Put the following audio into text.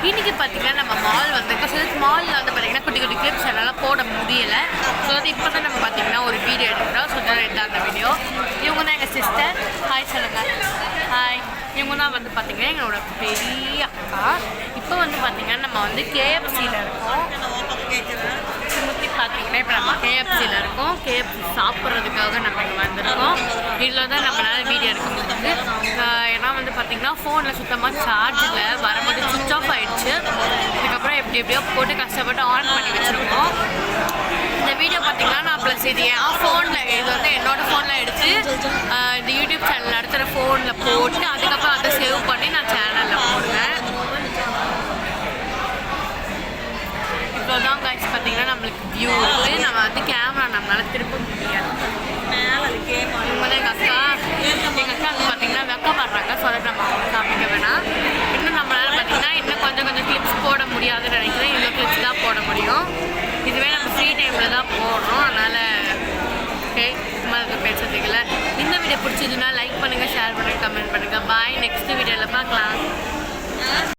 இன்றைக்கி பார்த்திங்கன்னா நம்ம மால் வந்திருக்கோம். ஸோ மாலில் வந்து பார்த்திங்கன்னா குட்டி குட்டி கிளிப்ஸ் என்னால் போட முடியலை. ஸோ வந்து இப்போ தான் நம்ம பார்த்திங்கன்னா ஒரு வீடியோ எடுக்கிறோம். ஸோ தான் எடுத்தாங்க வீடியோ. இவங்க தான் எங்கள் சிஸ்டர். ஹாய் சொல்லுங்கள். ஹாய். இவங்க தான் வந்து பார்த்திங்கன்னா எங்களோட பெரிய அக்கா. இப்போ வந்து பார்த்திங்கன்னா நம்ம வந்து கேஎஃப்சியில் இருக்கோம். சுற்றி பார்த்திங்கன்னா இப்போ நம்ம கேஎஃப்சியில் இருக்கோம். கேஎஃப்சி சாப்பிட்றதுக்காக நம்ம இங்கே வந்திருக்கோம். இதில் தான் நம்மளால் வீடியோ எடுக்க முடியுது. ஏன்னா வந்து பார்த்திங்கன்னா ஃபோனில் சுத்தமாக சார்ஜ் இல்லை, வரும்போது சுவிட்ச் ஆஃப் ஆகிடுச்சு. இதுக்கப்புறம் எப்படியோ போட்டு கஷ்டப்பட்டு ஆன் பண்ணி வச்சுருக்கோம். இந்த வீடியோ பார்த்திங்கன்னா நான் ப்ளஸ் இது என் ஃபோனில், இது வந்து என்னோடய ஃபோனில் எடுத்து இந்த யூடியூப் சேனல் நடத்துகிற ஃபோனில் போட்டு அதுக்கப்புறம் அதை சேவ் பண்ணி நான் சேனலில் போடுவேன். இவ்வளோதான் காய்ச்சி பார்த்திங்கன்னா நம்மளுக்கு வியூ இருக்குது. நம்ம வந்து கேமரா நம்மளால் திருப்ப முடியாது. இவங்க தான் எங்கள் அக்கா. எங்கள் அக்கா வந்து பார்த்திங்கன்னா வெக்கப்படுறாங்க. ஸோ அதை நம்ம காமிக்க வேணாம். இன்னும் நம்மளால் பார்த்திங்கன்னா இன்னும் கொஞ்சம் கிளிப்ஸ் போட முடியாதுன்னு நினைக்கிறேன். இவ்வளோ கிளிப்ஸ் தான் போட முடியும். இதுவே நம்ம ஃப்ரீ டைமில் தான் போடுறோம். அதனால் ஓகே, சும்மா அதுக்கு பேசுறதுக்கு இல்லை. இந்த வீடியோ பிடிச்சதுன்னா லைக் பண்ணுங்கள், ஷேர் பண்ணுங்கள், கமெண்ட் பண்ணுங்கள். பாய். நெக்ஸ்ட் வீடியோவில் பார்க்கலாம்.